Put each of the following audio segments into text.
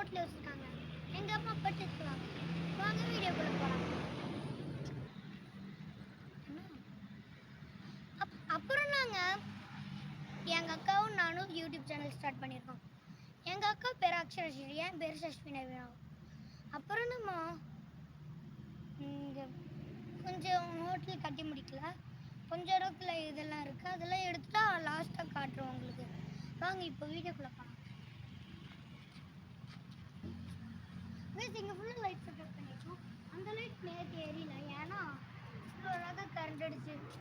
ரோட்ல வச்சிருக்காங்க. எங்க அம்மா பட்டுக்குவாங்க. வாங்க வீடியோக்குள்ள போலாம். அப்புறம் நாங்க எங்க அக்காவும் நானும் யூடியூப் சேனல் ஸ்டார்ட் பண்ணியிருக்கோம். எங்க அக்கா பேர் அக்ஷரஸ்ரீ, என் பேர் சஷ்மினா வினோ. அப்புறம் நம்ம கொஞ்சம் ஹோட்டல் கட்டி முடிக்கல, கொஞ்சம் இடத்துல இதெல்லாம் இருக்கு, அதெல்லாம் எடுத்துட்டா லாஸ்டா காட்டுறோம் உங்களுக்கு. வாங்க இப்போ வீடியோக்குள்ள போகலாம். இங்கே ஃபுல்லாக லைட் செட்டப் பண்ணியிருக்கோம். அந்த லைட் நேற்று எரியல, ஏன்னா இவ்வளோ அழகாக கரண்ட் அடிச்சிருச்சு,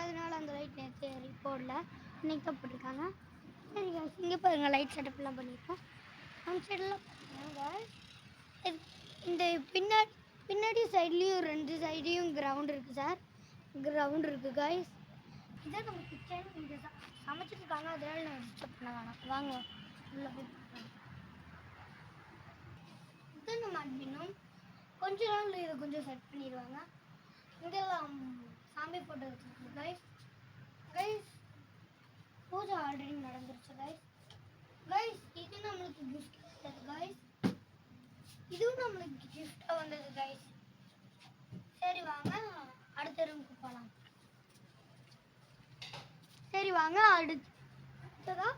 அதனால அந்த லைட் நேற்று போடல, இன்னைக்கு தான் போட்டிருக்காங்க. சரி இங்கே பாருங்கள் லைட் செட்டப்லாம் பண்ணியிருக்கோம். அந்த சைடெல்லாம் இந்த பின்னாடி சைட்லேயும் 2 சைட்லேயும் கிரவுண்ட் இருக்குது சார், கிரவுண்ட் இருக்குது கைஸ். இதான் நம்ம கிச்சன், இங்கே சமைச்சிட்டு இருக்காங்க, அதனால நான் டிஸ்டர்ப் பண்ண வேணாம். வாங்க உள்ள போய் பார்க்கலாம். இதுதான் நம்ம அட்மினும். கொஞ்ச நாள் இதை கொஞ்சம் செட் பண்ணிடுவாங்க. இங்கெல்லாம் சாமி போட்டோ வச்சுருக்கு கைஸ். பூஜை ஆல்ரெடி நடந்துருச்சு கைஸ். இது நம்மளுக்கு கிஃப்ட் வந்தது கைஸ். இதுவும் நம்மளுக்கு கிஃப்டாக வந்தது கைஸ். சரி வாங்க அடுத்த ரூமுக்கு போகலாம். சரி வாங்க அடுத்ததா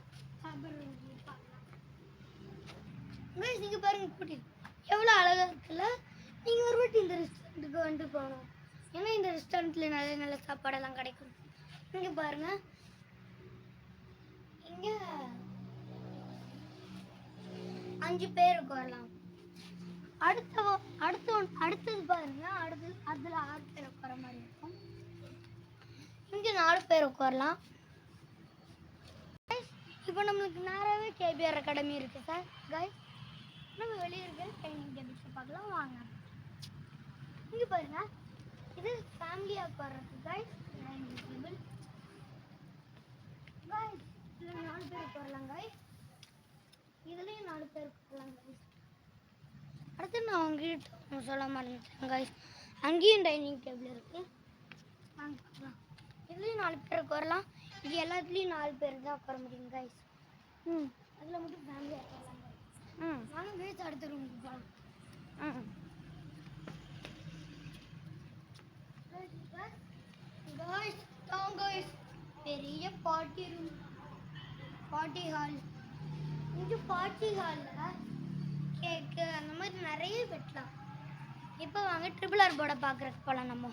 சாப்பிட்ற ரூமுக்கு பார்க்கலாம். கைஸ் இங்கே பாருங்க கூட்டி எவ்வளோ அழகாக இருக்குல்ல. நீங்கள் ஒரு வாட்டி இந்த ரெஸ்டாரண்ட்டுக்கு வந்து போகணும், ஏன்னா இந்த ரெஸ்டாரண்ட்டில் நல்ல நல்ல சாப்பாடெல்லாம் கிடைக்கும். இங்கே பாருங்க, இங்கே 5 பேர் உட்காரலாம். அடுத்தது பாருங்க, அதில் 6 பேர் உட்கார மாதிரி இருக்கும். இங்கே 4 பேர் உட்காரலாம். இப்போ நம்மளுக்கு நேராகவே கேபிஆர் அகாடமி இருக்குது சார் கைஸ். நம்ம வெளியே இருக்கிற ட்ரைனிங் டேபிள்ஸை பார்க்கலாம் வாங்க. இங்கே பாருங்க, இது ஃபேமிலியாக உட்கார்றது கைஸ். ட்ரைனிங் டேபிள் கைஸ், இதில் 4 பேர் உட்காரலாம் கைஸ். இதுலேயும் 4 பேர் உட்காரலாம் கைஸ். அடுத்து நான் உங்ககிட்ட சொல்ல மறந்துட்டேன் கைஸ், அங்கேயும் டைனிங் டேபிள் இருக்குது, வாங்க பார்க்கலாம். இதுலேயும் 4 பேர் உட்காரலாம். இது எல்லாத்துலேயும் 4 பேர் தான் உட்கார முடியும் கைஸ். அதில் மட்டும் ஃபேமிலியாக உட்காரலாம் கைஸ். வாங்க கைஸ் அடுத்த ரூமுக்கு போகலாம். கைஸ் பெரிய பார்ட்டி ரூம், பார்ட்டி ஹால். இங்கே பார்ட்டி ஹாலில் கேக்கு அந்த மாதிரி நிறைய வெட்டலாம். இப்போ வாங்க RRR போர்டை பார்க்குறதுக்கு போகலாம். நம்ம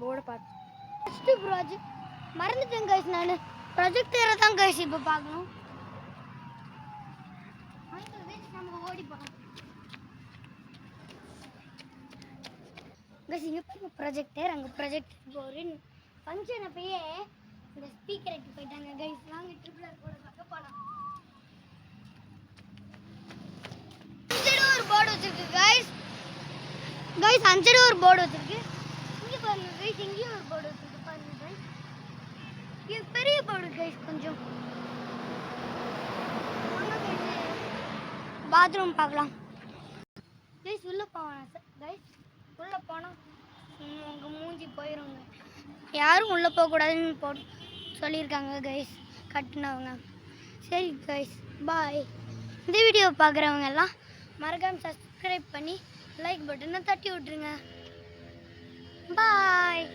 போர்டை பார்த்து ஃபஸ்ட்டு ப்ராஜெக்ட் மறந்துட்டேன் கைஸ், நான் ப்ரொஜெக்டரை தான் கைஸ் இப்போ பார்க்கணும். நம்ம ஓடி போகலாம் கைஸ். இங்கே பாருங்க ப்ரொஜெக்டர், அங்கே ப்ரொஜெக்டர் ஒரு ஃபங்க்ஷன் அப்பயே இந்த ஸ்பீக்கர் எடுத்து போயிட்டாங்க கைஸ். வாங்க RRR போர்டை பார்க்க போகலாம். ஒரு போர்டு வச்சிருக்கு கைஸ். அந்த சைடு ஒரு போர்டு வச்சிருக்கு. இங்கே பாருங்க கைஸ், இங்கேயும் ஒரு போர்டு வச்சிருக்கு பாருங்க கைஸ். இது பெரிய போர்டு கைஸ். கொஞ்சம் பாத்ரூம் பார்க்கலாம் கைஸ். உள்ளே போவேன் கைஸ், உள்ளே போனால் உங்கள் மூஞ்சி போயிடுங்க. யாரும் உள்ளே போகக்கூடாதுன்னு சொல்லியிருக்காங்க கைஸ் கட்டினவங்க. சரி கைஸ் பாய். இந்த வீடியோ பார்க்குறவங்க எல்லாம் மறக்காமல் சப்ஸ்கிரைப் பண்ணி லைக் பட்டனை தட்டி விட்டுருங்க. பாய்.